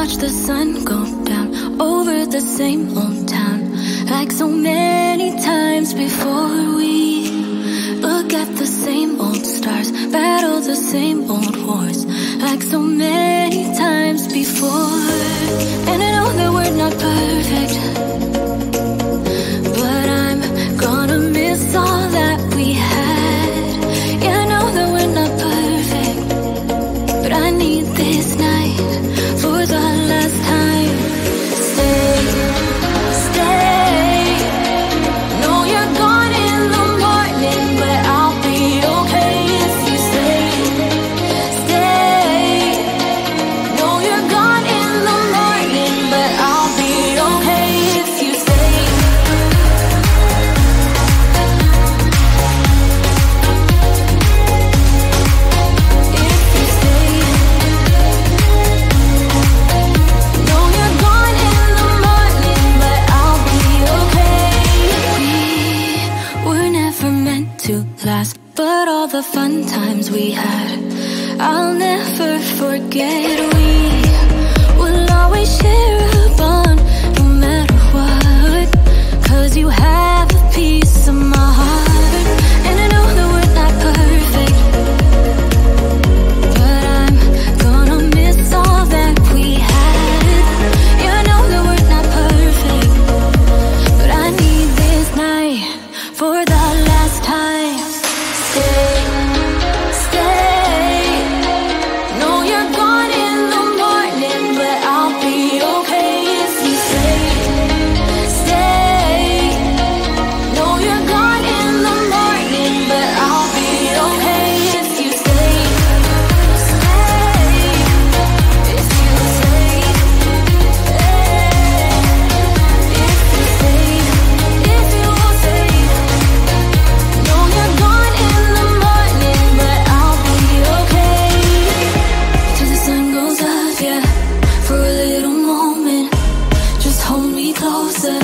watch the sun go down over the same old town, like so many times before. We look at the same old stars, battle the same old wars, like so many times before. And I know that we're not perfect, but I'm gonna miss all that we had. Yeah, I know that we're not perfect, but I need this night for the last time. Stay, stay. Know you're gone in the morning, but I'll be okay if you stay. Stay. Know you're gone in the morning, but I'll be okay if you stay. If you stay. Know you're gone in the morning, but I'll be okay. We were never meant to last, but all the fun times we had, I'll never forget. We will always share a bond, no matter what, 'cause you have a piece of my heart. And I know that we're not perfect, but I'm gonna miss all that we had. Yeah, I know that we're not perfect, but I need this night for the last time. Stay, stay. Know you're gone in the morning, but I'll be okay if you stay. Stay. Know you're gone in the morning, but I'll be okay if you stay. Stay. If you stay. If you stay. If you stay. Know you're gone in the morning, but I'll be okay. Till the sun goes up, yeah, for a little moment. Just hold me closer,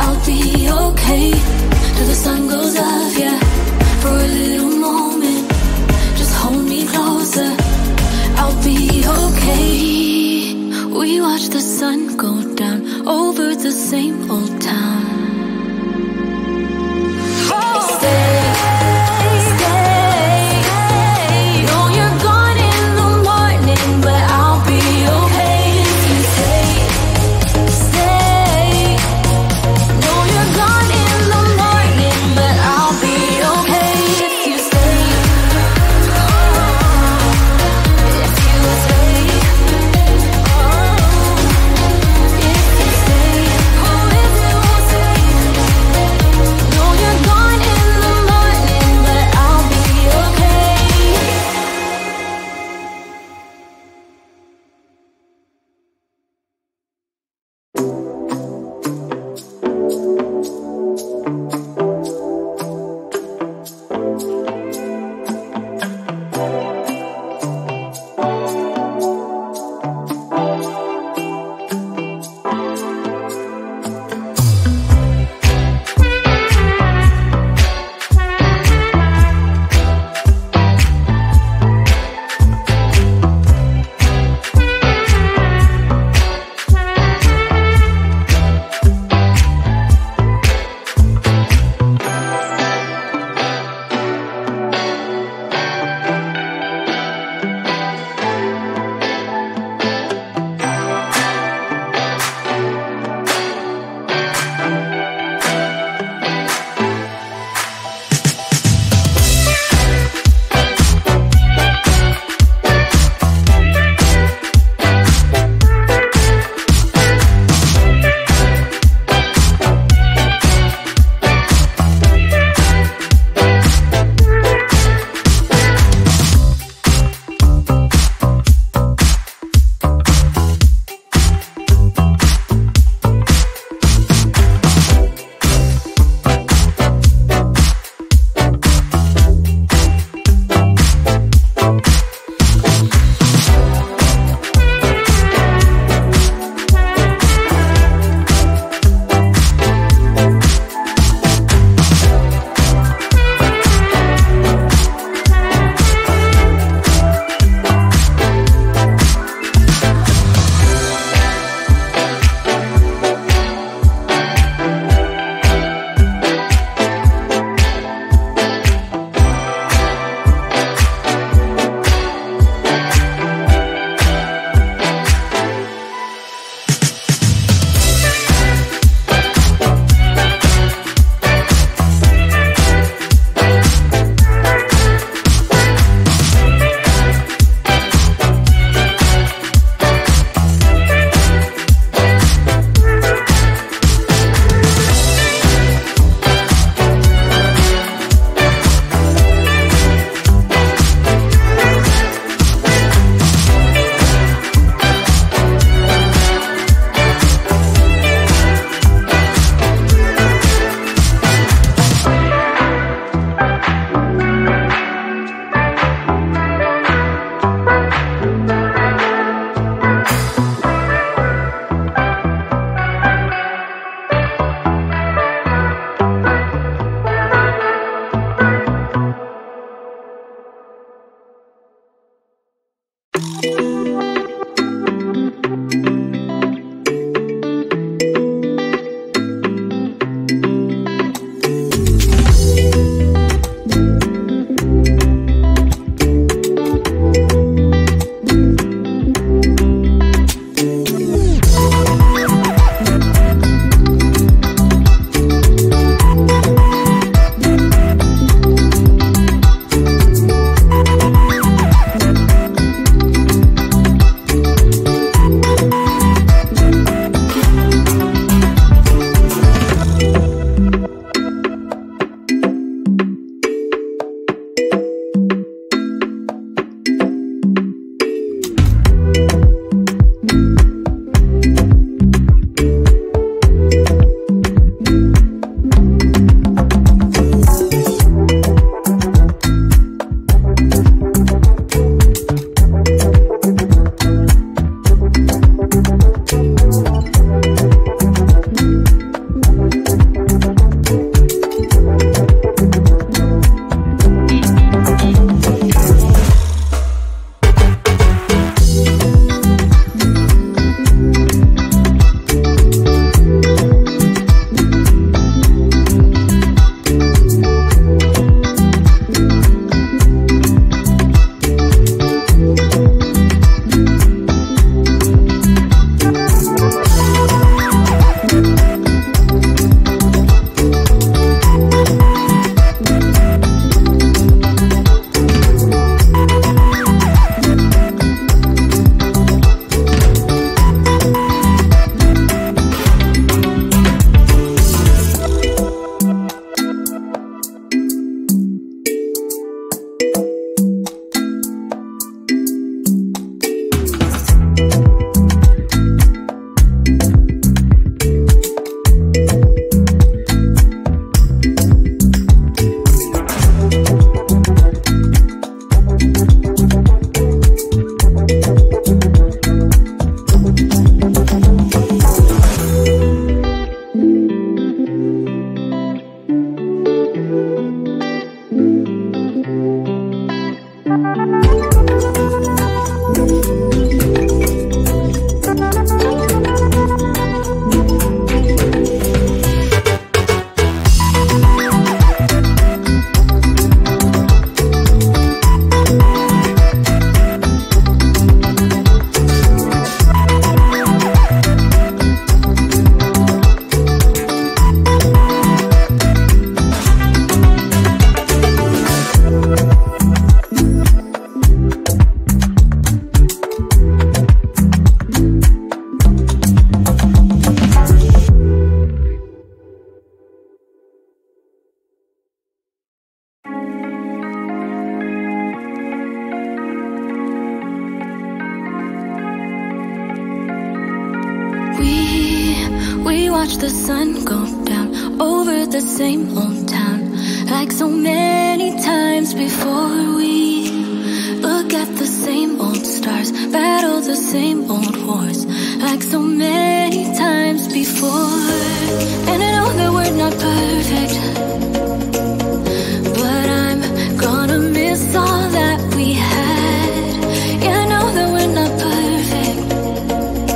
I'll be okay. Till the sun goes up, yeah, for a little moment. Just hold me closer, I'll be okay. We watch the sun go down over the same old town. Stay, stay. Know you're gone in the morning, but I'll be okay if you stay. Stay. Know you're gone in the morning, but I'll be watch the sun go down over the same old town, like so many times before. We look at the same old stars, battle the same old wars, like so many times before. And I know that we're not perfect, but I'm gonna miss all that we had. Yeah, I know that we're not perfect,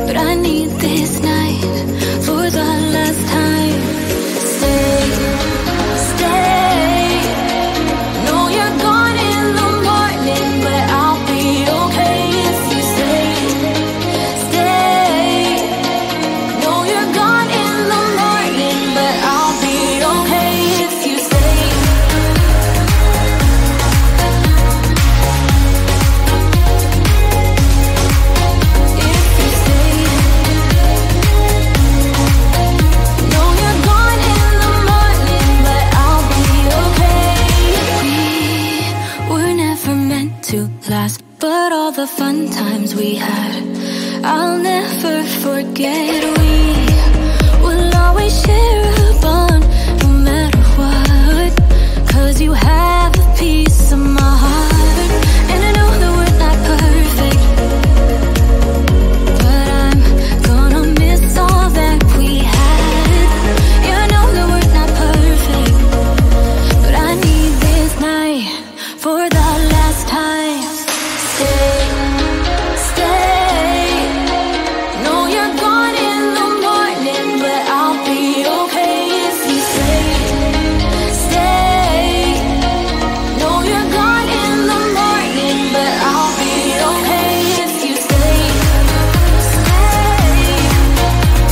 but I need this night for the last time. Stay, stay. No, you're gone in the morning, but I'll be okay if you stay. Stay. No, you're gone in the morning, but I'll be okay if you stay. If you stay. No, you're gone in the morning, but I'll be okay. We were never meant to last, but all the fun times we had, I'll never forget. We will always share a bond, no matter what, 'cause you have a piece of my heart. And I know that we're not perfect, but I'm gonna miss all that we had. Yeah, I know that we're not perfect, but I need this night for the last time. Stay, stay. No, you're gone in the morning, but I'll be okay if you stay. Stay. No, you're gone in the morning, but I'll be okay if you stay. Stay.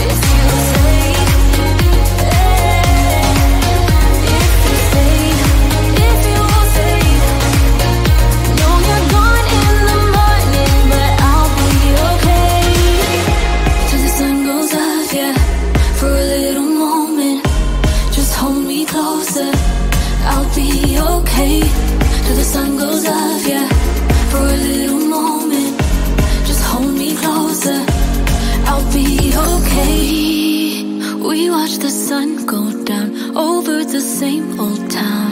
If you stay. If you stay. If you stay. No, you're gone in the morning, but I'll be okay. Till the sun goes up, yeah, for a little moment. Just hold me closer, I'll be okay. Till the sun goes up, yeah, for a little moment. Just hold me closer, I'll be okay. We watch the sun go down over the same old town,